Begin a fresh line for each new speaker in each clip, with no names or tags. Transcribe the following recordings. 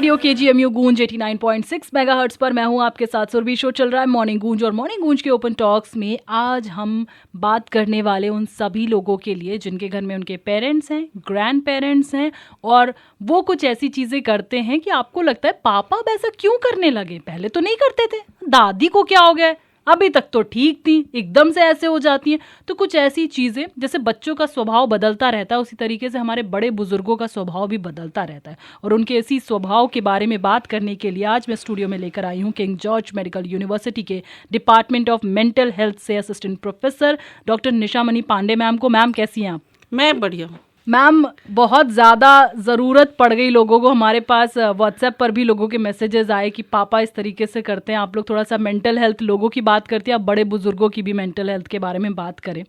Radio KGMU गूंज 89.6 megahertz पर मैं हूं आपके साथ। सुरभि शो चल रहा है मॉर्निंग गूंज, और मॉर्निंग गूंज के ओपन टॉक्स में आज हम बात करने वाले उन सभी लोगों के लिए जिनके घर में उनके पेरेंट्स हैं, ग्रैंड पेरेंट्स हैं, और वो कुछ ऐसी चीज़ें करते हैं कि आपको लगता है पापा अब ऐसा क्यों करने लगे, पहले तो नहीं करते थे, दादी को क्या हो गया, अभी तक तो ठीक थी, एकदम से ऐसे हो जाती हैं। तो कुछ ऐसी चीज़ें, जैसे बच्चों का स्वभाव बदलता रहता है उसी तरीके से हमारे बड़े बुजुर्गों का स्वभाव भी बदलता रहता है, और उनके इसी स्वभाव के बारे में बात करने के लिए आज मैं स्टूडियो में लेकर आई हूँ किंग जॉर्ज मेडिकल यूनिवर्सिटी के डिपार्टमेंट ऑफ मेंटल हेल्थ से assistant professor doctor Nishamani Pandey ma'am को। मैम कैसी हैं आप?
मैं बढ़िया हूँ
मैम। बहुत ज़्यादा ज़रूरत पड़ गई लोगों को, हमारे पास व्हाट्सएप पर भी लोगों के मैसेजेस आए कि पापा इस तरीके से करते हैं, आप लोग थोड़ा सा मेंटल हेल्थ लोगों की बात करते हैं, आप बड़े बुजुर्गों की भी मेंटल हेल्थ के बारे में बात करें।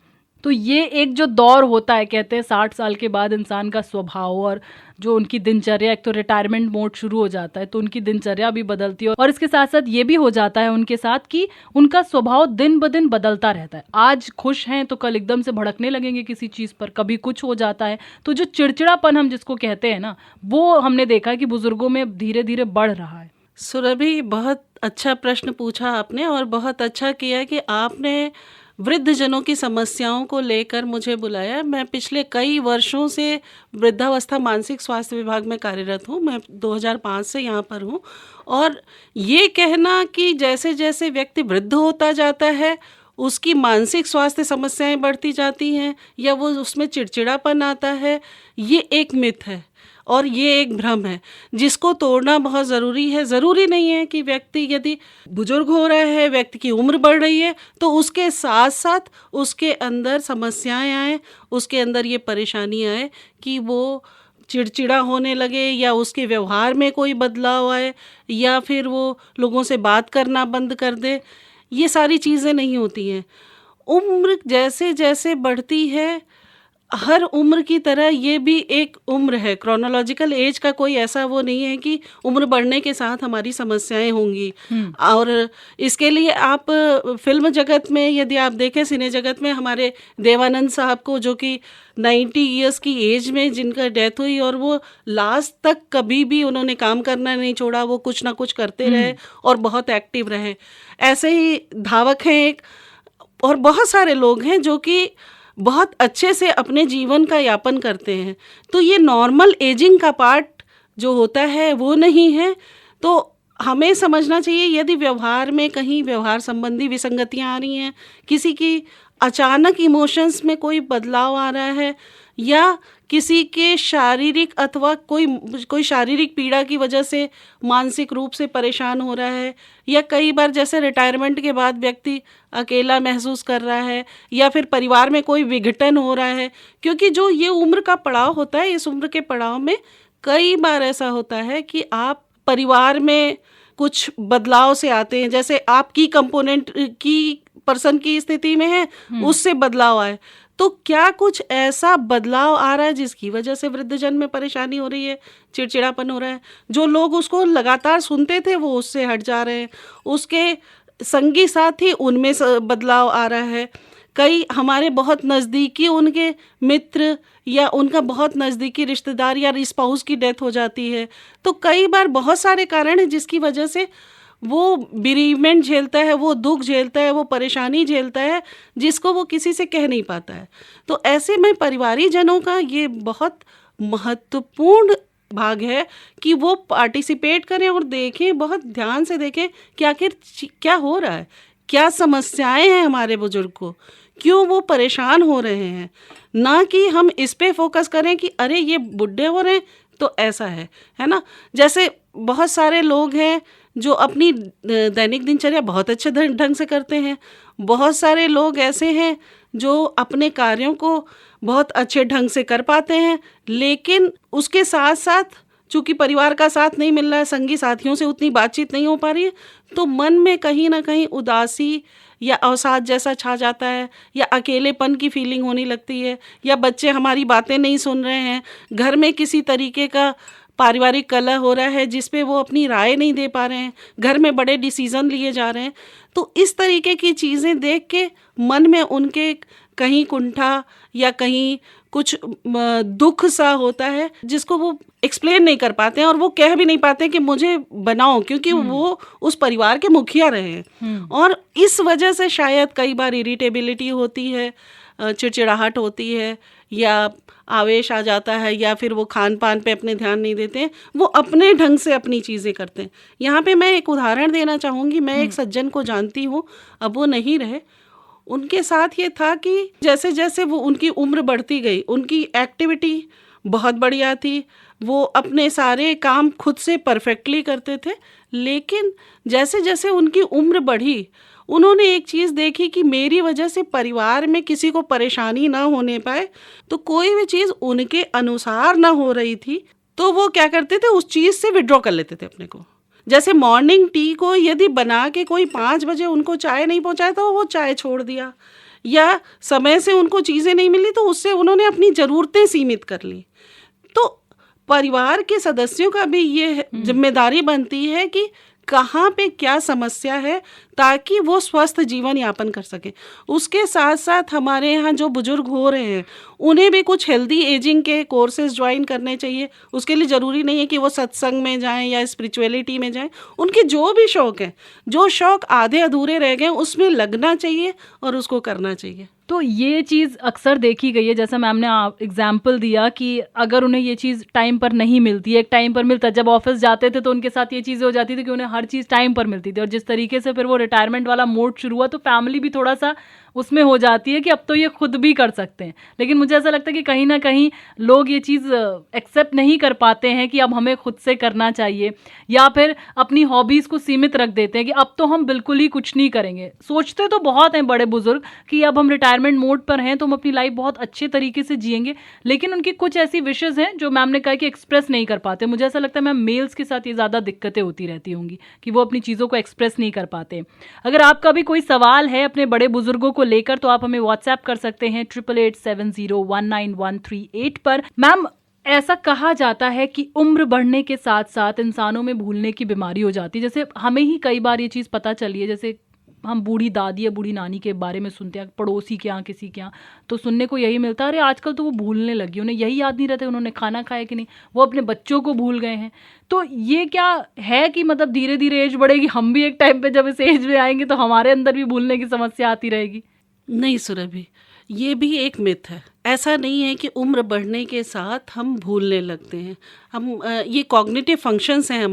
तो ये एक जो दौर होता है, कहते हैं 60 साल के बाद इंसान का स्वभाव और जो उनकी दिनचर्या, एक तो रिटायरमेंट मोड शुरू हो जाता है तो उनकी दिनचर्या भी बदलती है, और इसके साथ साथ ये भी हो जाता है उनके साथ कि उनका स्वभाव दिन ब दिन बदलता रहता है। आज खुश हैं तो कल एकदम से भड़कने लगेंगे किसी चीज़ पर, कभी कुछ हो जाता है। तो जो चिड़चिड़ापन हम जिसको कहते हैं ना, वो हमने देखा है कि बुजुर्गों में धीरे धीरे बढ़ रहा है।
सुरभि, बहुत अच्छा प्रश्न पूछा आपने, और बहुत अच्छा किया कि आपने वृद्धजनों की समस्याओं को लेकर मुझे बुलाया। मैं पिछले कई वर्षों से वृद्धावस्था मानसिक स्वास्थ्य विभाग में कार्यरत हूँ। मैं 2005 से यहाँ पर हूँ, और ये कहना कि जैसे जैसे व्यक्ति वृद्ध होता जाता है उसकी मानसिक स्वास्थ्य समस्याएं बढ़ती जाती हैं या वो उसमें चिड़चिड़ापन आता है, ये एक मिथ है और ये एक भ्रम है जिसको तोड़ना बहुत ज़रूरी है। ज़रूरी नहीं है कि व्यक्ति यदि बुजुर्ग हो रहा है, व्यक्ति की उम्र बढ़ रही है, तो उसके साथ साथ उसके अंदर समस्याएं आए, उसके अंदर ये परेशानी आए कि वो चिड़चिड़ा होने लगे, या उसके व्यवहार में कोई बदलाव आए, या फिर वो लोगों से बात करना बंद कर दे। ये सारी चीज़ें नहीं होती हैं। उम्र जैसे जैसे बढ़ती है, हर उम्र की तरह ये भी एक उम्र है। क्रोनोलॉजिकल एज का कोई ऐसा वो नहीं है कि उम्र बढ़ने के साथ हमारी समस्याएं होंगी। और इसके लिए आप फिल्म जगत में यदि आप देखें, सिने जगत में हमारे देवानंद साहब को, जो कि 90 ईयर्स की एज में जिनका डेथ हुई, और वो लास्ट तक कभी भी उन्होंने काम करना नहीं छोड़ा, वो कुछ ना कुछ करते रहे और बहुत एक्टिव रहे। ऐसे ही धावक हैं एक, और बहुत सारे लोग हैं जो कि बहुत अच्छे से अपने जीवन का यापन करते हैं। तो ये नॉर्मल एजिंग का पार्ट जो होता है वो नहीं है। तो हमें समझना चाहिए, यदि व्यवहार में कहीं व्यवहार संबंधी विसंगतियां आ रही हैं, किसी की अचानक इमोशंस में कोई बदलाव आ रहा है, या किसी के शारीरिक अथवा कोई शारीरिक पीड़ा की वजह से मानसिक रूप से परेशान हो रहा है, या कई बार जैसे रिटायरमेंट के बाद व्यक्ति अकेला महसूस कर रहा है, या फिर परिवार में कोई विघटन हो रहा है। क्योंकि जो ये उम्र का पड़ाव होता है, इस उम्र के पड़ाव में कई बार ऐसा होता है कि आप परिवार में कुछ बदलाव से आते हैं, जैसे आपकी कंपोनेंट की पर्सन की स्थिति में है, उससे बदलाव आए। तो क्या कुछ ऐसा बदलाव आ रहा है जिसकी वजह से वृद्धजन में परेशानी हो रही है, चिड़चिड़ापन हो रहा है? जो लोग उसको लगातार सुनते थे वो उससे हट जा रहे हैं, उसके संगी साथी उनमें बदलाव आ रहा है। कई हमारे बहुत नज़दीकी उनके मित्र या उनका बहुत नज़दीकी रिश्तेदार या स्पाउस की डेथ हो जाती है। तो कई बार बहुत सारे कारण हैं जिसकी वजह से वो बेरीवमेंट झेलता है, वो दुख झेलता है, वो परेशानी झेलता है, जिसको वो किसी से कह नहीं पाता है। तो ऐसे में परिवारीजनों का ये बहुत महत्वपूर्ण भाग है कि वो पार्टिसिपेट करें और देखें, बहुत ध्यान से देखें कि आखिर क्या हो रहा है, क्या समस्याएं हैं हमारे बुजुर्ग को, क्यों वो परेशान हो रहे हैं। ना कि हम इस पे फोकस करें कि अरे ये बुढ़े हो रहे हैं तो ऐसा है ना। जैसे बहुत सारे लोग हैं जो अपनी दैनिक दिनचर्या बहुत अच्छे ढंग से करते हैं, बहुत सारे लोग ऐसे हैं जो अपने कार्यों को बहुत अच्छे ढंग से कर पाते हैं, लेकिन उसके साथ साथ चूँकि परिवार का साथ नहीं मिल रहा है, संगी साथियों से उतनी बातचीत नहीं हो पा रही है, तो मन में कहीं ना कहीं उदासी या अवसाद जैसा छा जाता है, या अकेलेपन की फीलिंग होने लगती है, या बच्चे हमारी बातें नहीं सुन रहे हैं, घर में किसी तरीके का पारिवारिक कलह हो रहा है जिस पे वो अपनी राय नहीं दे पा रहे हैं, घर में बड़े डिसीजन लिए जा रहे हैं, तो इस तरीके की चीज़ें देख के मन में उनके कहीं कुंठा या कहीं कुछ दुख सा होता है जिसको वो एक्सप्लेन नहीं कर पाते हैं और वो कह भी नहीं पाते कि मुझे बनाओ, क्योंकि वो उस परिवार के मुखिया रहे हैं। और इस वजह से शायद कई बार इरिटेबिलिटी होती है, चिड़चिड़ाहट होती है, या आवेश आ जाता है, या फिर वो खान पान पे अपने ध्यान नहीं देते हैं, वो अपने ढंग से अपनी चीज़ें करते हैं। यहाँ पे मैं एक उदाहरण देना चाहूँगी। मैं एक सज्जन को जानती हूँ, अब वो नहीं रहे। उनके साथ ये था कि जैसे जैसे वो उनकी उम्र बढ़ती गई, उनकी एक्टिविटी बहुत बढ़िया थी, वो अपने सारे काम खुद से परफेक्टली करते थे, लेकिन जैसे जैसे उनकी उम्र बढ़ी, उन्होंने एक चीज़ देखी कि मेरी वजह से परिवार में किसी को परेशानी ना होने पाए, तो कोई भी चीज़ उनके अनुसार ना हो रही थी तो वो क्या करते थे, उस चीज़ से विड्रॉ कर लेते थे अपने को। जैसे मॉर्निंग टी को यदि बना के कोई 5 बजे उनको चाय नहीं पहुंचाया तो वो चाय छोड़ दिया, या समय से उनको चीज़ें नहीं मिली तो उससे उन्होंने अपनी ज़रूरतें सीमित कर ली। तो परिवार के सदस्यों का भी ये जिम्मेदारी बनती है कि कहाँ पे क्या समस्या है ताकि वो स्वस्थ जीवन यापन कर सके। उसके साथ साथ हमारे यहाँ जो बुजुर्ग हो रहे हैं उन्हें भी कुछ हेल्दी एजिंग के कोर्सेज ज्वाइन करने चाहिए। उसके लिए ज़रूरी नहीं है कि वो सत्संग में जाएं या स्पिरिचुअलिटी में जाएं, उनके जो भी शौक़ हैं, जो शौक़ आधे अधूरे रह गए उसमें लगना चाहिए और उसको करना चाहिए।
तो ये चीज़ अक्सर देखी गई है, जैसा मैम ने एग्जाम्पल दिया कि अगर उन्हें ये चीज़ टाइम पर नहीं मिलती, एक टाइम पर मिलता, जब ऑफिस जाते थे तो उनके साथ ये चीज़ें हो जाती थी कि उन्हें हर चीज़ टाइम पर मिलती थी, और जिस तरीके से फिर वो रिटायरमेंट वाला मोड शुरू हुआ तो फैमिली भी थोड़ा सा उसमें हो जाती है कि अब तो ये खुद भी कर सकते हैं। लेकिन मुझे ऐसा लगता है कि कहीं ना कहीं लोग ये चीज़ एक्सेप्ट नहीं कर पाते हैं कि अब हमें खुद से करना चाहिए, या फिर अपनी हॉबीज़ को सीमित रख देते हैं कि अब तो हम बिल्कुल ही कुछ नहीं करेंगे। सोचते तो बहुत हैं बड़े बुजुर्ग कि अब हम रिटायरमेंट मोड पर हैं तो हम अपनी लाइफ बहुत अच्छे तरीके से जिएंगे, लेकिन उनकी कुछ ऐसी विशेज़ हैं जो मैम ने कहा कि एक्सप्रेस नहीं कर पाते। मुझे ऐसा लगता है मैम मेल्स के साथ ये ज़्यादा दिक्कतें होती रहती होंगी कि वो अपनी चीज़ों को एक्सप्रेस नहीं कर पाते। अगर आपका भी कोई सवाल है अपने बड़े बुजुर्गों को लेकर तो आप हमें व्हाट्सएप कर सकते हैं 8887019138 पर। मैम, ऐसा कहा जाता है कि उम्र बढ़ने के साथ साथ इंसानों में भूलने की बीमारी हो जाती है। जैसे हमें ही कई बार ये चीज़ पता चली है, जैसे हम बूढ़ी दादी या बूढ़ी नानी के बारे में सुनते हैं, पड़ोसी के यहाँ किसी के यहाँ, तो सुनने को यही मिलता है, अरे आजकल तो वो भूलने लगी, उन्हें यही याद नहीं रहता उन्होंने खाना खाया कि नहीं, वो अपने बच्चों को भूल गए हैं। तो ये क्या है कि मतलब धीरे धीरे एज बढ़ेगी, हम भी एक टाइम पे जब इस एज में आएंगे तो हमारे अंदर भी भूलने की समस्या आती रहेगी?
नहीं सुरभि, ये भी एक मिथ है। ऐसा नहीं है कि उम्र बढ़ने के साथ हम भूलने लगते हैं। हम ये कॉग्निटिव फंक्शंस हैं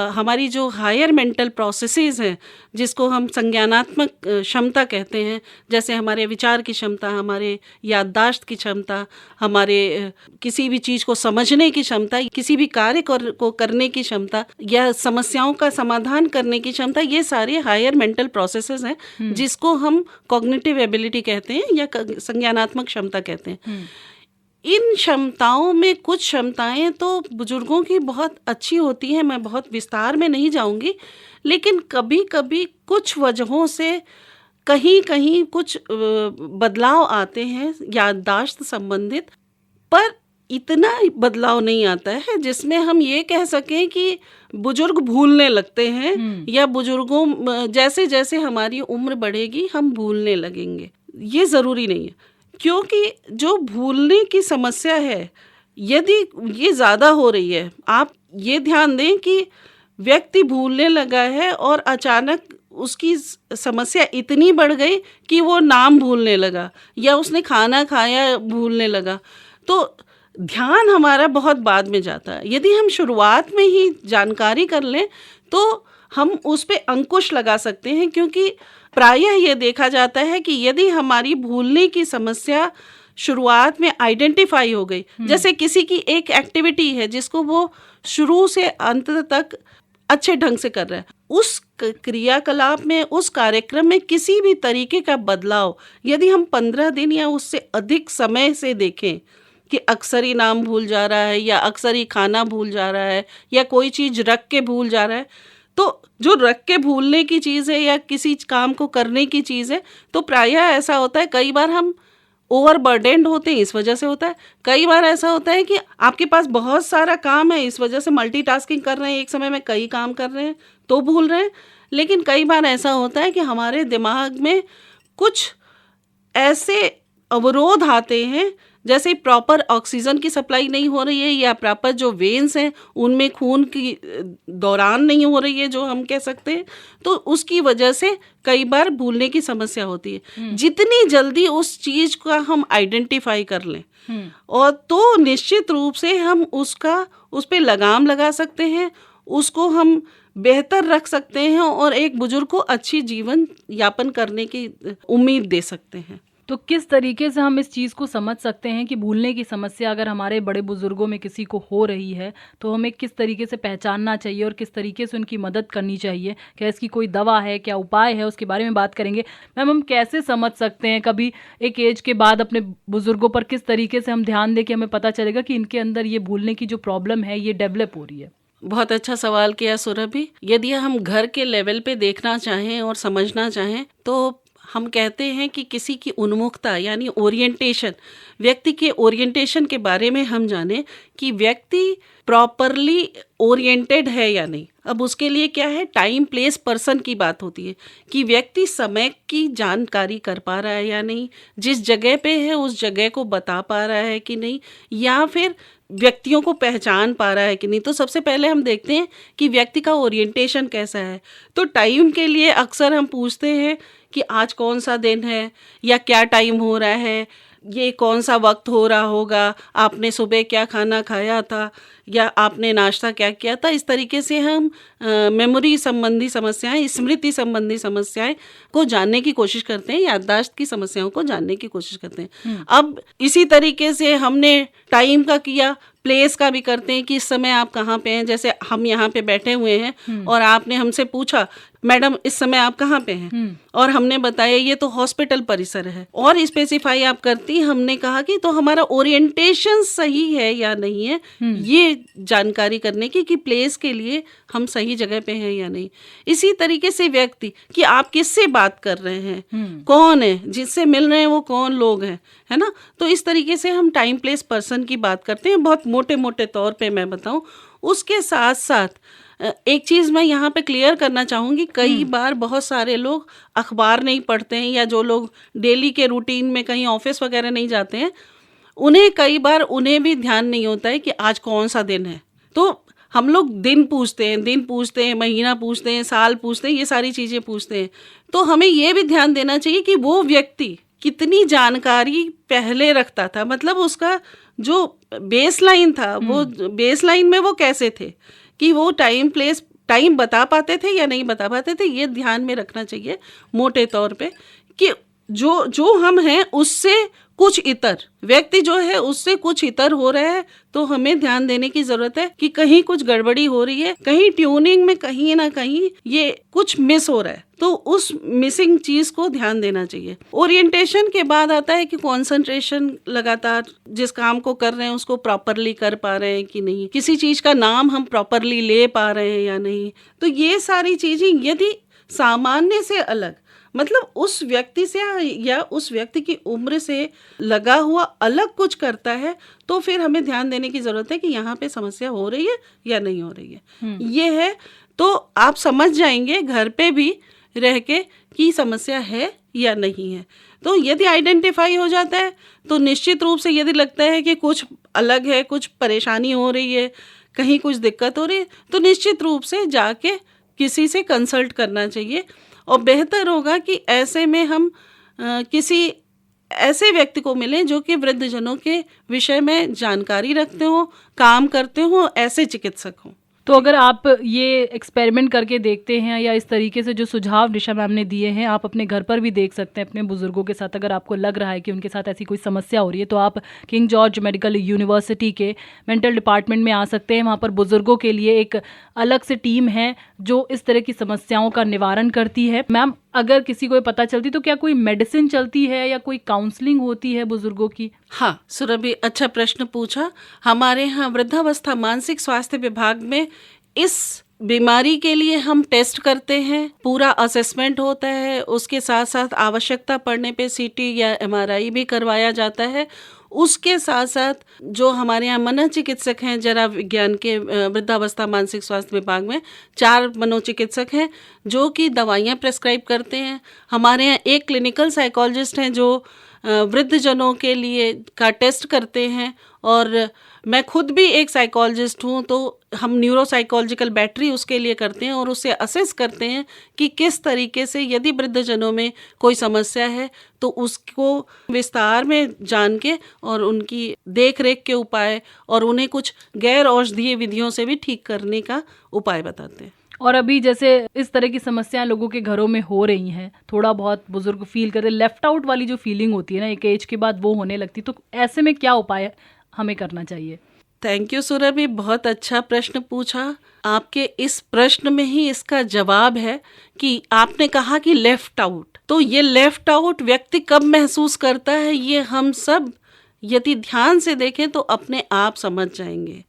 हमारी जो हायर मेंटल प्रोसेसेस हैं, जिसको हम संज्ञानात्मक क्षमता कहते हैं, जैसे हमारे विचार की क्षमता, हमारे याददाश्त की क्षमता, हमारे किसी भी चीज़ को समझने की क्षमता, किसी भी कार्य को करने की क्षमता, या समस्याओं का समाधान करने की क्षमता, ये सारे हायर मेंटल प्रोसेसेस हैं जिसको हम कॉग्निटिव एबिलिटी कहते हैं या संज्ञानात्मक क्षमता कहते हैं। इन क्षमताओं में कुछ क्षमताएं तो बुजुर्गों की बहुत अच्छी होती हैं, मैं बहुत विस्तार में नहीं जाऊंगी, लेकिन कभी कभी कुछ वजहों से कहीं कहीं कुछ बदलाव आते हैं याददाश्त संबंधित, पर इतना बदलाव नहीं आता है जिसमें हम ये कह सकें कि बुजुर्ग भूलने लगते हैं या बुजुर्गों जैसे जैसे हमारी उम्र बढ़ेगी हम भूलने लगेंगे। ये ज़रूरी नहीं है, क्योंकि जो भूलने की समस्या है यदि ये ज़्यादा हो रही है, आप ये ध्यान दें कि व्यक्ति भूलने लगा है और अचानक उसकी समस्या इतनी बढ़ गई कि वो नाम भूलने लगा या उसने खाना खाया भूलने लगा, तो ध्यान हमारा बहुत बाद में जाता है। यदि हम शुरुआत में ही जानकारी कर लें तो हम उस पे अंकुश लगा सकते हैं, क्योंकि प्रायः ये देखा जाता है कि यदि हमारी भूलने की समस्या शुरुआत में आइडेंटिफाई हो गई, जैसे किसी की एक एक्टिविटी है जिसको वो शुरू से अंत तक अच्छे ढंग से कर रहा है, उस क्रियाकलाप में, उस कार्यक्रम में किसी भी तरीके का बदलाव यदि हम 15 दिन या उससे अधिक समय से देखें कि अक्सर ही नाम भूल जा रहा है या अक्सर ही खाना भूल जा रहा है या कोई चीज़ रख के भूल जा रहा है, तो जो रख के भूलने की चीज़ है या किसी काम को करने की चीज़ है, तो प्रायः ऐसा होता है कई बार हम ओवरबर्डेंड होते हैं, इस वजह से होता है। कई बार ऐसा होता है कि आपके पास बहुत सारा काम है, इस वजह से मल्टीटास्किंग कर रहे हैं, एक समय में कई काम कर रहे हैं तो भूल रहे हैं। लेकिन कई बार ऐसा होता है कि हमारे दिमाग में कुछ ऐसे अवरोध आते हैं, जैसे प्रॉपर ऑक्सीजन की सप्लाई नहीं हो रही है, या प्रॉपर जो वेन्स हैं उनमें खून की दौरान नहीं हो रही है, जो हम कह सकते हैं, तो उसकी वजह से कई बार भूलने की समस्या होती है। जितनी जल्दी उस चीज़ का हम आइडेंटिफाई कर लें और तो निश्चित रूप से हम उस पे लगाम लगा सकते हैं, उसको हम बेहतर रख सकते हैं और एक बुजुर्ग को अच्छी जीवन यापन करने की उम्मीद दे सकते हैं।
तो किस तरीके से हम इस चीज़ को समझ सकते हैं कि भूलने की समस्या अगर हमारे बड़े बुजुर्गों में किसी को हो रही है तो हमें किस तरीके से पहचानना चाहिए और किस तरीके से उनकी मदद करनी चाहिए? क्या इसकी कोई दवा है, क्या उपाय है, उसके बारे में बात करेंगे। मैम, हम कैसे समझ सकते हैं कभी एक एज के बाद अपने बुजुर्गों पर किस तरीके से हम ध्यान दें कि हमें पता चलेगा कि इनके अंदर ये भूलने की जो प्रॉब्लम है ये डेवलप हो रही है?
बहुत अच्छा सवाल किया सुरभि। यदि हम घर के लेवल पे देखना चाहें और समझना चाहें तो हम कहते हैं कि किसी की उन्मुखता यानी ओरिएंटेशन, व्यक्ति के ओरिएंटेशन के बारे में हम जानें कि व्यक्ति प्रॉपरली ओरिएंटेड है या नहीं। अब उसके लिए क्या है, टाइम प्लेस पर्सन की बात होती है कि व्यक्ति समय की जानकारी कर पा रहा है या नहीं, जिस जगह पे है उस जगह को बता पा रहा है कि नहीं, या फिर व्यक्तियों को पहचान पा रहा है कि नहीं। तो सबसे पहले हम देखते हैं कि व्यक्ति का ओरिएंटेशन कैसा है। तो टाइम के लिए अक्सर हम पूछते हैं कि आज कौन सा दिन है, या क्या टाइम हो रहा है, ये कौन सा वक्त हो रहा होगा, आपने सुबह क्या खाना खाया था, या आपने नाश्ता क्या किया था। इस तरीके से हम मेमोरी संबंधी समस्याएं, स्मृति संबंधी समस्याएं को जानने की कोशिश करते हैं, याददाश्त की समस्याओं को जानने की कोशिश करते हैं। अब इसी तरीके से हमने टाइम का किया, प्लेस का भी करते हैं कि इस समय आप कहाँ पे हैं। जैसे हम यहाँ पे बैठे हुए हैं और आपने हमसे पूछा, मैडम इस समय आप कहाँ पे हैं, और हमने बताया ये तो हॉस्पिटल परिसर है, और स्पेसिफाई आप करती, हमने कहा कि तो हमारा ओरिएंटेशन सही है या नहीं है, ये जानकारी करने की कि प्लेस के लिए हम सही जगह पे हैं या नहीं। इसी तरीके से व्यक्ति कि आप किससे बात कर रहे हैं, कौन है जिससे मिल रहे हैं, वो कौन लोग हैं, है ना। तो इस तरीके से हम टाइम प्लेस पर्सन की बात करते हैं, बहुत मोटे मोटे तौर पे मैं बताऊं। उसके साथ साथ एक चीज़ मैं यहाँ पे क्लियर करना चाहूँगी, कई बार बहुत सारे लोग अखबार नहीं पढ़ते हैं, या जो लोग डेली के रूटीन में कहीं ऑफिस वगैरह नहीं जाते हैं, उन्हें कई बार उन्हें भी ध्यान नहीं होता है कि आज कौन सा दिन है। तो हम लोग दिन पूछते हैं, महीना पूछते हैं, साल पूछते हैं, ये सारी चीज़ें पूछते हैं। तो हमें ये भी ध्यान देना चाहिए कि वो व्यक्ति कितनी जानकारी पहले रखता था, मतलब उसका जो बेसलाइन था, वो बेसलाइन में वो कैसे थे, कि वो टाइम बता पाते थे या नहीं बता पाते थे। ये ध्यान में रखना चाहिए मोटे तौर पे कि जो हम हैं उससे कुछ इतर व्यक्ति जो है उससे कुछ इतर हो रहा है, तो हमें ध्यान देने की जरूरत है कि कहीं कुछ गड़बड़ी हो रही है, कहीं ट्यूनिंग में कहीं ना कहीं ये कुछ मिस हो रहा है, तो उस मिसिंग चीज को ध्यान देना चाहिए। ओरिएंटेशन के बाद आता है कि कंसंट्रेशन, लगातार जिस काम को कर रहे हैं उसको प्रॉपरली कर पा रहे हैं कि नहीं, किसी चीज का नाम हम प्रॉपरली ले पा रहे हैं या नहीं। तो ये सारी चीजें यदि सामान्य से अलग, मतलब उस व्यक्ति से या उस व्यक्ति की उम्र से लगा हुआ अलग कुछ करता है, तो फिर हमें ध्यान देने की जरूरत है कि यहाँ पे समस्या हो रही है या नहीं हो रही है। ये है, तो आप समझ जाएंगे घर पे भी रह के कि समस्या है या नहीं है। तो यदि आइडेंटिफाई हो जाता है तो निश्चित रूप से यदि लगता है कि कुछ अलग है, कुछ परेशानी हो रही है, कहीं कुछ दिक्कत हो रही है, तो निश्चित रूप से जाके किसी से कंसल्ट करना चाहिए। और बेहतर होगा कि ऐसे में हम किसी ऐसे व्यक्ति को मिलें जो कि वृद्धजनों के विषय में जानकारी रखते हो, काम करते हो, ऐसे चिकित्सक हों।
तो अगर आप ये एक्सपेरिमेंट करके देखते हैं या इस तरीके से जो सुझाव निशा मैम ने दिए हैं आप अपने घर पर भी देख सकते हैं अपने बुजुर्गों के साथ। अगर आपको लग रहा है कि उनके साथ ऐसी कोई समस्या हो रही है तो आप किंग जॉर्ज मेडिकल यूनिवर्सिटी के मेंटल डिपार्टमेंट में आ सकते हैं। वहाँ पर बुजुर्गों के लिए एक अलग से टीम है जो इस तरह की समस्याओं का निवारण करती है। मैम, अगर किसी को पता चलती तो क्या कोई मेडिसिन चलती है या कोई काउंसलिंग होती है बुजुर्गों की?
हाँ सुरभि, अच्छा प्रश्न पूछा। हमारे यहाँ वृद्धावस्था मानसिक स्वास्थ्य विभाग में इस बीमारी के लिए हम टेस्ट करते हैं, पूरा असेसमेंट होता है, उसके साथ साथ आवश्यकता पड़ने पे सीटी या एमआरआई भी करवाया जाता है। उसके साथ साथ जो हमारे यहाँ मनोचिकित्सक हैं, जरा विज्ञान के वृद्धावस्था मानसिक स्वास्थ्य विभाग में 4 मनोचिकित्सक हैं जो कि दवाइयाँ प्रेस्क्राइब करते हैं। हमारे यहाँ एक क्लिनिकल साइकोलॉजिस्ट हैं जो वृद्धजनों के लिए का टेस्ट करते हैं, और मैं खुद भी एक साइकोलॉजिस्ट हूँ, तो हम न्यूरोसाइकोलॉजिकल बैटरी उसके लिए करते हैं और उससे असेस करते हैं कि किस तरीके से यदि वृद्धजनों में कोई समस्या है तो उसको विस्तार में जान के और उनकी देख रेख के उपाय और उन्हें कुछ गैर औषधीय विधियों से भी ठीक करने का उपाय बताते हैं।
और अभी जैसे इस तरह की समस्याएं लोगों के घरों में हो रही हैं, थोड़ा बहुत बुजुर्ग फील करते, लेफ्ट आउट वाली जो फीलिंग होती है ना एक एज के बाद, वो होने लगती, तो ऐसे में क्या उपाय हमें करना चाहिए?
थैंक यू सुरभि, बहुत अच्छा प्रश्न पूछा। आपके इस प्रश्न में ही इसका जवाब है कि आपने कहा कि लेफ्ट आउट, तो ये लेफ्ट आउट व्यक्ति कब महसूस करता है, ये हम सब यदि ध्यान से देखें तो अपने आप समझ जाएंगे।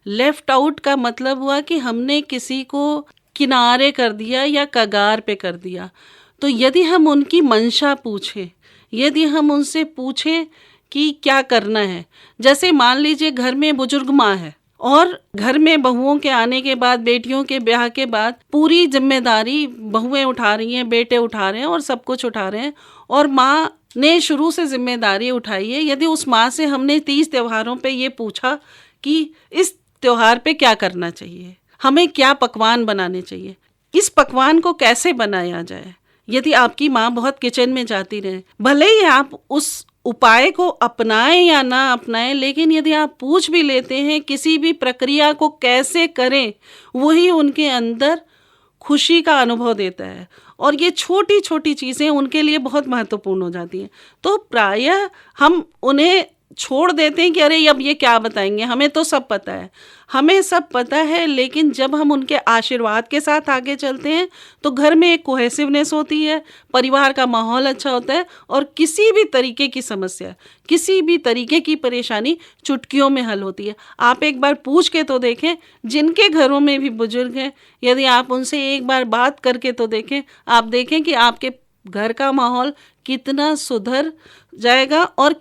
लेफ्ट आउट का मतलब हुआ कि हमने किसी को किनारे कर दिया या कगार पे कर दिया। तो यदि हम उनकी मंशा पूछें, यदि हम उनसे पूछें कि क्या करना है, जैसे मान लीजिए घर में बुजुर्ग माँ है और घर में बहुओं के आने के बाद, बेटियों के ब्याह के बाद पूरी जिम्मेदारी बहुएं उठा रही हैं, बेटे उठा रहे हैं और सब कुछ उठा रहे हैं, और माँ ने शुरू से जिम्मेदारी उठाई है। यदि उस माँ से हमने 30 त्योहारों पे ये पूछा कि इस त्योहार पे क्या करना चाहिए, हमें क्या पकवान बनाने चाहिए, इस पकवान को कैसे बनाया जाए, यदि आपकी माँ बहुत किचन में जाती रहे, भले ही आप उस उपाय को अपनाएं या ना अपनाएं, लेकिन यदि आप पूछ भी लेते हैं किसी भी प्रक्रिया को कैसे करें, वही उनके अंदर खुशी का अनुभव देता है, और ये छोटी छोटी चीज़ें उनके लिए बहुत महत्वपूर्ण हो जाती हैं। तो प्रायः हम उन्हें छोड़ देते हैं कि अरे अब ये क्या बताएंगे, हमें तो सब पता है, हमें सब पता है। लेकिन जब हम उनके आशीर्वाद के साथ आगे चलते हैं तो घर में एक कोहेसिवनेस होती है, परिवार का माहौल अच्छा होता है, और किसी भी तरीके की समस्या, किसी भी तरीके की परेशानी चुटकियों में हल होती है। आप एक बार पूछ के तो देखें, जिनके घरों में भी बुजुर्ग हैं, यदि आप उनसे एक बार बात करके तो देखें, आप देखें कि आपके घर का माहौल कितना सुधर जाएगा और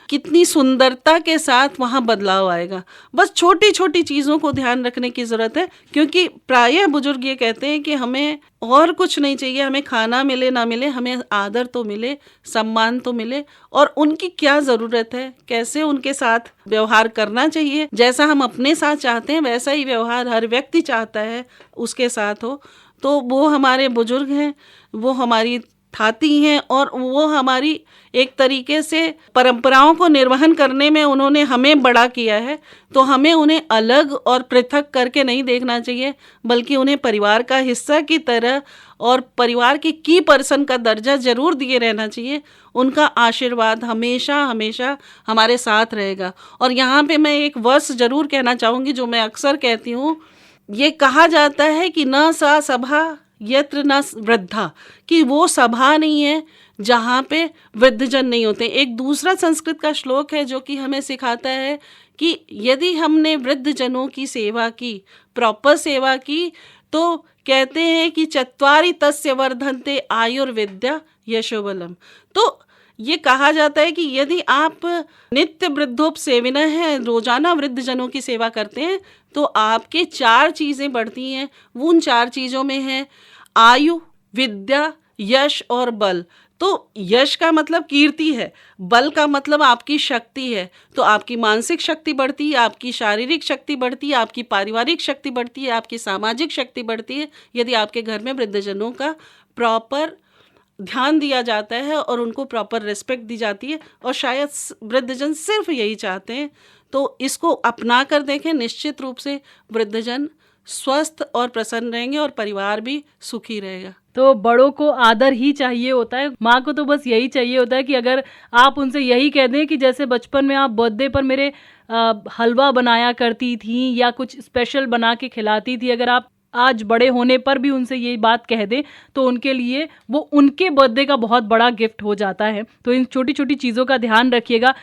कितनी सुंदरता के साथ वहाँ बदलाव आएगा। बस छोटी छोटी चीज़ों को ध्यान रखने की ज़रूरत है, क्योंकि प्रायः बुजुर्ग ये कहते हैं कि हमें और कुछ नहीं चाहिए, हमें खाना मिले ना मिले, हमें आदर तो मिले, सम्मान तो मिले, और उनकी क्या ज़रूरत है, कैसे उनके साथ व्यवहार करना चाहिए, जैसा हम अपने साथ चाहते हैं वैसा ही व्यवहार हर व्यक्ति चाहता है उसके साथ हो। तो वो हमारे बुजुर्ग हैं, वो हमारी थाती हैं, और वो हमारी एक तरीके से परंपराओं को निर्वहन करने में उन्होंने हमें बड़ा किया है। तो हमें उन्हें अलग और पृथक करके नहीं देखना चाहिए, बल्कि उन्हें परिवार का हिस्सा की तरह और परिवार की पर्सन का दर्जा जरूर दिए रहना चाहिए। उनका आशीर्वाद हमेशा हमेशा हमारे साथ रहेगा। और यहाँ पे मैं एक वर्स जरूर कहना चाहूँगी जो मैं अक्सर कहती हूँ। ये कहा जाता है कि न सा सभा यत्र न वृद्धा, कि वो सभा नहीं है जहाँ पे वृद्धजन नहीं होते। एक दूसरा संस्कृत का श्लोक है जो कि हमें सिखाता है कि यदि हमने वृद्धजनों की सेवा की, प्रॉपर सेवा की, तो कहते हैं कि चत्वारि तस्य वर्धन्ते आयुर्विद्या यशोबलम। तो ये कहा जाता है कि यदि आप नित्य वृद्धोपसेविनः हैं, रोजाना वृद्धजनों की सेवा करते हैं, तो आपके 4 चीज़ें बढ़ती हैं। वो उन 4 चीज़ों में है आयु, विद्या, यश और बल। तो यश का मतलब कीर्ति है, बल का मतलब आपकी शक्ति है। तो आपकी मानसिक शक्ति बढ़ती है, आपकी शारीरिक शक्ति बढ़ती है, आपकी पारिवारिक शक्ति बढ़ती है, आपकी सामाजिक शक्ति बढ़ती है, यदि आपके घर में वृद्धजनों का प्रॉपर ध्यान दिया जाता है और उनको प्रॉपर रिस्पेक्ट दी जाती है। और शायद वृद्धजन सिर्फ यही चाहते हैं। तो इसको अपना कर देखें, निश्चित रूप से वृद्धजन स्वस्थ और प्रसन्न रहेंगे और परिवार भी सुखी रहेगा।
तो बड़ों को आदर ही चाहिए होता है। माँ को तो बस यही चाहिए होता है कि अगर आप उनसे यही कह दें कि जैसे बचपन में आप बर्थडे पर मेरे हलवा बनाया करती थी या कुछ स्पेशल बना के खिलाती थी, अगर आप आज बड़े होने पर भी उनसे ये बात कह दें तो उनके लिए वो उनके बर्थडे का बहुत बड़ा गिफ्ट हो जाता है। तो इन छोटी छोटी चीज़ों का ध्यान रखिएगा।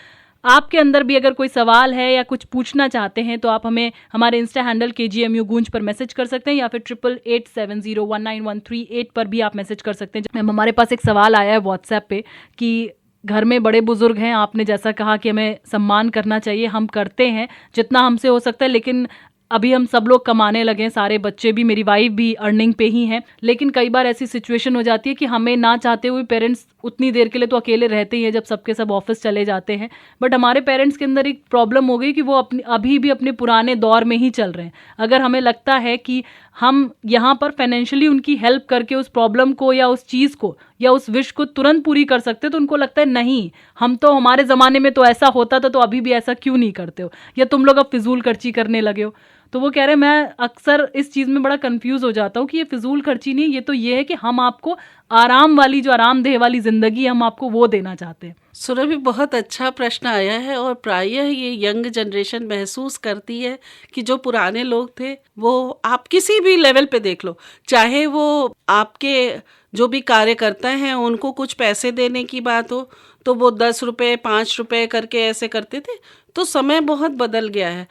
आपके अंदर भी अगर कोई सवाल है या कुछ पूछना चाहते हैं तो आप हमें हमारे इंस्टा हैंडल KGMU गूंज पर मैसेज कर सकते हैं या फिर 8887019138 पर भी आप मैसेज कर सकते हैं। मैम, हमारे पास एक सवाल आया है व्हाट्सएप पे कि घर में बड़े बुजुर्ग हैं, आपने जैसा कहा कि हमें सम्मान करना चाहिए, हम करते हैं जितना हमसे हो सकता है, लेकिन अभी हम सब लोग कमाने लगे हैं, सारे बच्चे भी, मेरी वाइफ भी अर्निंग पे ही हैं, लेकिन कई बार ऐसी सिचुएशन हो जाती है कि हमें ना चाहते हुए पेरेंट्स उतनी देर के लिए तो अकेले रहते ही हैं जब सबके सब ऑफिस चले जाते हैं, बट हमारे पेरेंट्स के अंदर एक प्रॉब्लम हो गई कि वो अभी भी अपने पुराने दौर में ही चल रहे हैं। अगर हमें लगता है कि हम यहाँ पर फाइनेंशियली उनकी हेल्प करके उस प्रॉब्लम को या उस चीज़ को या उस विश को तुरंत पूरी कर सकते, तो उनको लगता है नहीं, हम तो हमारे ज़माने में तो ऐसा होता था, तो अभी भी ऐसा क्यों नहीं करते हो, या तुम लोग अब फिजूल खर्ची करने लगे हो। तो वो कह रहे हैं, मैं अक्सर इस चीज़ में बड़ा कंफ्यूज हो जाता हूँ कि ये फिजूल खर्ची नहीं, ये तो ये है कि हम आपको आराम वाली, जो आरामदेह वाली ज़िंदगी, हम आपको वो देना चाहते हैं।
सुरभि, बहुत अच्छा प्रश्न आया है और प्रायः ये यंग जनरेशन महसूस करती है कि जो पुराने लोग थे वो, आप किसी भी लेवल पे देख लो, चाहे वो आपके जो भी कार्यकर्ता हैं उनको कुछ पैसे देने की बात हो तो वो 10 रुपए 5 रुपए करके ऐसे करते थे। तो समय बहुत बदल गया है।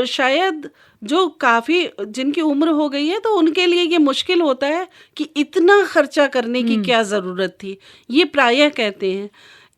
शायद जो काफ़ी जिनकी उम्र हो गई है तो उनके लिए ये मुश्किल होता है कि इतना खर्चा करने की क्या ज़रूरत थी, ये प्रायः कहते हैं।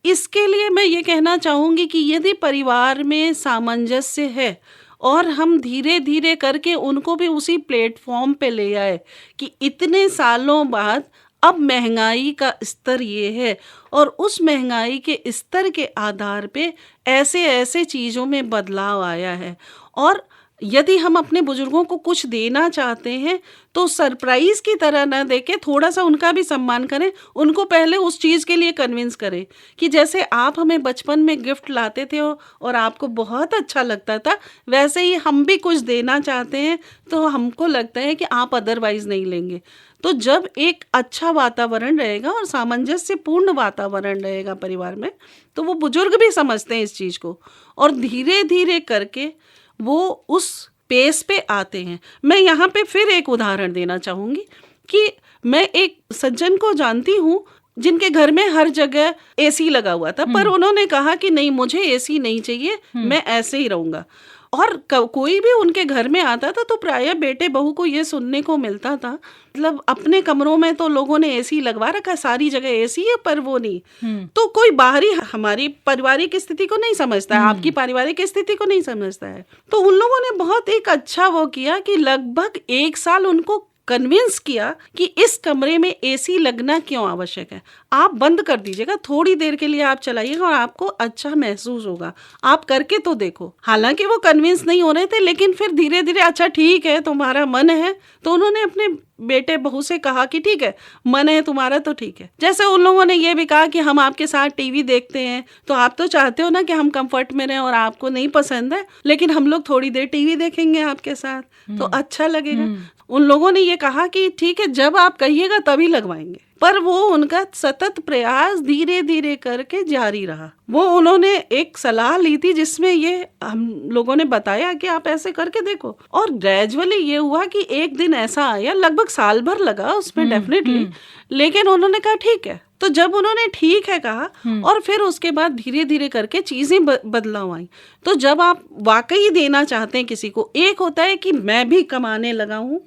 इसके लिए मैं ये कहना चाहूँगी कि यदि परिवार में सामंजस्य है और हम धीरे धीरे करके उनको भी उसी प्लेटफॉर्म पे ले आए कि इतने सालों बाद अब महंगाई का स्तर ये है और उस महंगाई के स्तर के आधार पे ऐसे ऐसे चीज़ों में बदलाव आया है, और यदि हम अपने बुजुर्गों को कुछ देना चाहते हैं तो सरप्राइज की तरह ना देके थोड़ा सा उनका भी सम्मान करें, उनको पहले उस चीज़ के लिए कन्विंस करें कि जैसे आप हमें बचपन में गिफ्ट लाते थे और आपको बहुत अच्छा लगता था, वैसे ही हम भी कुछ देना चाहते हैं तो हमको लगता है कि आप अदरवाइज नहीं लेंगे। तो जब एक अच्छा वातावरण रहेगा और सामंजस्यपूर्ण वातावरण रहेगा परिवार में, तो वो बुजुर्ग भी समझते हैं इस चीज़ को और धीरे धीरे करके वो उस पेस पे आते हैं। मैं यहाँ पे फिर एक उदाहरण देना चाहूँगी कि मैं एक सज्जन को जानती हूँ जिनके घर में हर जगह एसी लगा हुआ था, पर उन्होंने कहा कि नहीं, मुझे एसी नहीं चाहिए, मैं ऐसे ही रहूँगा। और कोई भी उनके घर में आता था तो प्रायः बेटे बहू को ये सुनने को मिलता था, मतलब अपने कमरों में तो लोगों ने एसी लगवा रखा, सारी जगह एसी है, पर वो नहीं। तो कोई बाहरी हमारी पारिवारिक स्थिति को नहीं समझता है, आपकी पारिवारिक स्थिति को नहीं समझता है। तो उन लोगों ने बहुत एक अच्छा वो किया कि लगभग 1 साल उनको कन्विंस किया कि इस कमरे में एसी लगना क्यों आवश्यक है, आप बंद कर दीजिएगा, थोड़ी देर के लिए आप चलाइएगा और आपको अच्छा महसूस होगा, आप करके तो देखो। हालांकि वो कन्विंस नहीं हो रहे थे, लेकिन फिर धीरे धीरे अच्छा ठीक है, तुम्हारा मन है, तो उन्होंने अपने बेटे बहू से कहा कि ठीक है, मन है तुम्हारा तो ठीक है। जैसे उन लोगों ने ये भी कहा कि हम आपके साथ टीवी देखते हैं तो आप तो चाहते हो ना कि हम कंफर्ट में रहें और आपको नहीं पसंद है, लेकिन हम लोग थोड़ी देर टीवी देखेंगे आपके साथ तो अच्छा लगेगा। उन लोगों ने ये कहा कि ठीक है, जब आप कहिएगा तभी लगवाएंगे। पर वो उनका सतत प्रयास धीरे धीरे करके जारी रहा। वो उन्होंने एक सलाह ली थी जिसमें ये हम लोगों ने बताया कि आप ऐसे करके देखो, और ग्रेजुअली ये हुआ कि एक दिन ऐसा आया, लगभग साल भर लगा उसमें डेफिनेटली, लेकिन उन्होंने कहा ठीक है। तो जब उन्होंने ठीक है कहा और फिर उसके बाद धीरे धीरे करके चीज़ें बदलाव आई। तो जब आप वाकई देना चाहते हैं किसी को, एक होता है कि मैं भी कमाने लगा हूँ,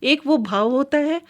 एक वो भाव होता है,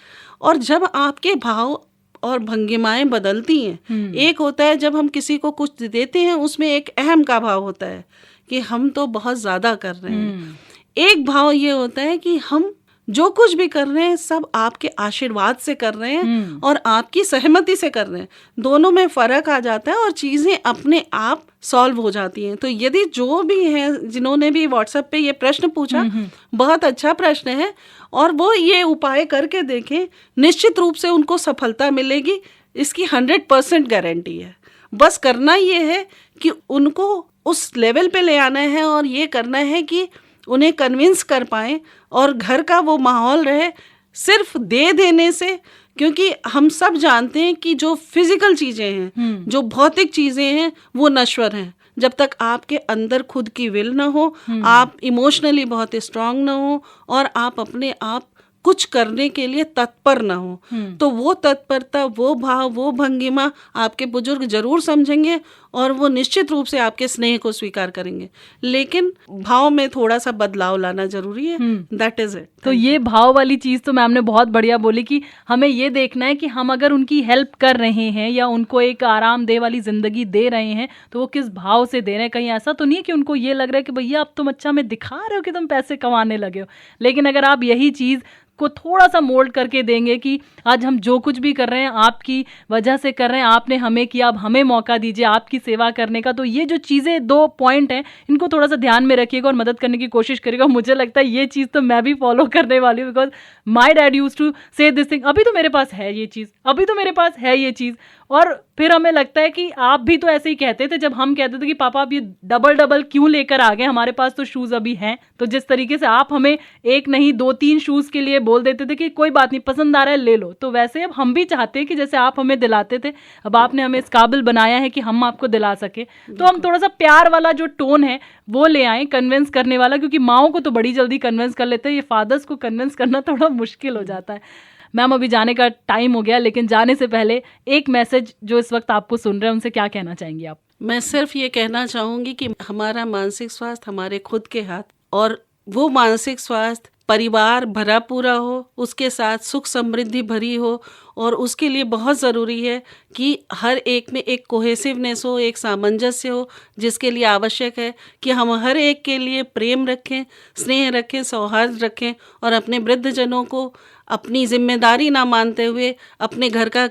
और जब आपके भाव और भंगिमाएं बदलती हैं, एक होता है जब हम किसी को कुछ देते हैं उसमें एक अहम का भाव होता है कि हम तो बहुत ज़्यादा कर रहे हैं, एक भाव ये होता है कि हम जो कुछ भी कर रहे हैं सब आपके आशीर्वाद से कर रहे हैं और आपकी सहमति से कर रहे हैं। दोनों में फ़र्क आ जाता है और चीज़ें अपने आप सॉल्व हो जाती हैं। तो यदि जो भी हैं जिन्होंने भी व्हाट्सएप पे ये प्रश्न पूछा, बहुत अच्छा प्रश्न है और वो ये उपाय करके देखें, निश्चित रूप से उनको सफलता मिलेगी, इसकी 100% गारंटी है। बस करना ये है कि उनको उस लेवल पे ले आना है और ये करना है कि उन्हें कन्विंस कर पाएं और घर का वो माहौल रहे सिर्फ दे देने से, क्योंकि हम सब जानते हैं कि जो फिजिकल चीज़ें हैं, जो भौतिक चीज़ें हैं, वो नश्वर हैं। जब तक आपके अंदर खुद की विल ना हो, आप इमोशनली बहुत स्ट्रांग ना हो और आप अपने आप कुछ करने के लिए तत्पर ना हो, तो वो तत्परता, वो भाव, वो भंगिमा आपके बुजुर्ग जरूर समझेंगे और वो निश्चित रूप से आपके स्नेह को स्वीकार करेंगे, लेकिन भाव में थोड़ा सा बदलाव लाना जरूरी है। That is it.
तो ये भाव वाली चीज़ तो मैम ने बहुत बढ़िया बोली कि हमें ये देखना है कि हम अगर उनकी हेल्प कर रहे हैं या उनको एक आरामदेह वाली ज़िंदगी दे रहे हैं तो वो किस भाव से दे रहे हैं। कहीं ऐसा तो नहीं है कि उनको ये लग रहा है कि भैया अब तुम अच्छा में दिखा रहे हो कि तुम पैसे कमाने लगे हो। लेकिन अगर आप यही चीज़ को थोड़ा सा मोल्ड करके देंगे कि आज हम जो कुछ भी कर रहे हैं आपकी वजह से कर रहे हैं, आपने हमें किया, अब हमें मौका दीजिए आपकी सेवा करने का। तो ये जो चीज़ें 2 पॉइंट हैं इनको थोड़ा सा ध्यान में रखिएगा और मदद करने की कोशिश करिएगा। मुझे लगता है ये चीज़ तो मैं भी फॉलो करने वाली हूँ, because my dad use to say this thing, अभी तो मेरे पास है ये चीज़, अभी तो मेरे पास है ये चीज़। और फिर हमें लगता है कि आप भी तो ऐसे ही कहते थे जब हम कहते थे कि पापा आप ये डबल क्यों लेकर आ गए, हमारे पास तो शूज़ अभी हैं। तो जिस तरीके से आप हमें एक नहीं 2-3 शूज़ के लिए बोल देते थे कि कोई बात नहीं, पसंद आ रहा है ले लो, तो वैसे अब हम भी चाहते हैं कि जैसे आप हमें दिलाते थे, अब आपने हमें इस काबिल बनाया है कि हम आपको दिला सके। तो हम थोड़ा सा प्यार वाला जो टोन है वो ले आए, कन्विंस करने वाला, क्योंकि माओं को तो बड़ी जल्दी कन्विंस कर लेते हैं, ये फादर्स को कन्विंस करना थोड़ा मुश्किल हो जाता है। मैम अभी जाने का टाइम हो गया, लेकिन जाने से पहले एक मैसेज जो इस वक्त आपको सुन रहे हैं उनसे क्या कहना चाहेंगी आप?
मैं सिर्फ ये कहना चाहूँगी कि हमारा मानसिक स्वास्थ्य हमारे खुद के हाथ, और वो मानसिक स्वास्थ्य परिवार भरा पूरा हो, उसके साथ सुख समृद्धि भरी हो, और उसके लिए बहुत ज़रूरी है कि हर एक में एक कोहेसिवनेस हो, एक सामंजस्य हो, जिसके लिए आवश्यक है कि हम हर एक के लिए प्रेम रखें, स्नेह रखें, सौहार्द रखें, और अपने वृद्धजनों को अपनी जिम्मेदारी ना मानते हुए अपने घर का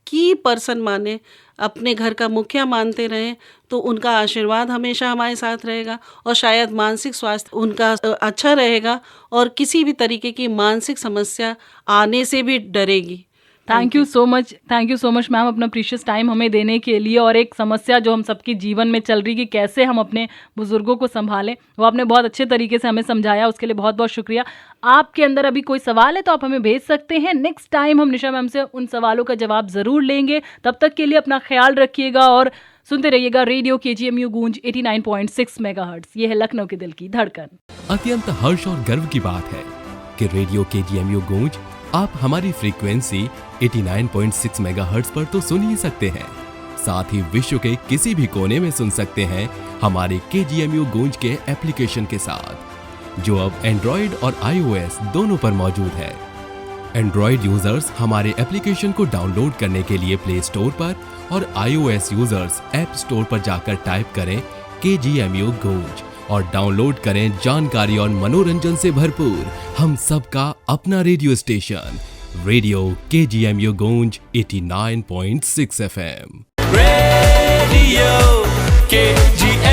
की पर्सन माने, अपने घर का मुखिया मानते रहें, तो उनका आशीर्वाद हमेशा हमारे साथ रहेगा और शायद मानसिक स्वास्थ्य उनका अच्छा रहेगा और किसी भी तरीके की मानसिक समस्या आने से भी डरेगी।
Thank you so much ma'am अपना प्रीशियस टाइम हमें देने के लिए, और एक समस्या जो हम सबके जीवन में चल रही कि कैसे हम अपने बुजुर्गों को संभालें, वो आपने बहुत अच्छे तरीके से हमें समझाया, उसके लिए बहुत बहुत शुक्रिया। आपके अंदर अभी कोई सवाल है तो आप हमें भेज सकते हैं, नेक्स्ट टाइम हम निशा मैम से उन सवालों का जवाब ज़रूर लेंगे। तब तक के लिए अपना ख्याल रखिएगा और सुनते रहिएगा रेडियो KGMU गूंज 89.6 मेगाहर्ट्ज़। ये है लखनऊ के दिल की धड़कन।
अत्यंत हर्ष और गर्व की बात है कि रेडियो KGMU गूंज आप हमारी फ्रीक्वेंसी 89.6 मेगाहर्ट्ज़ पर तो सुन ही सकते हैं, साथ ही विश्व के किसी भी कोने में सुन सकते हैं हमारे KGMU गूंज के एप्लीकेशन के साथ, जो अब एंड्रॉइड और iOS दोनों पर मौजूद है। एंड्रॉइड यूजर्स हमारे एप्लीकेशन को डाउनलोड करने के लिए प्ले स्टोर पर और iOS यूजर्स ऐप स्टोर पर जाकर टाइप करें KGMU गूंज और डाउनलोड करें जानकारी और मनोरंजन से भरपूर हम सबका अपना रेडियो स्टेशन, रेडियो KGMU गूंज 89.6 FM।
Radio KGMU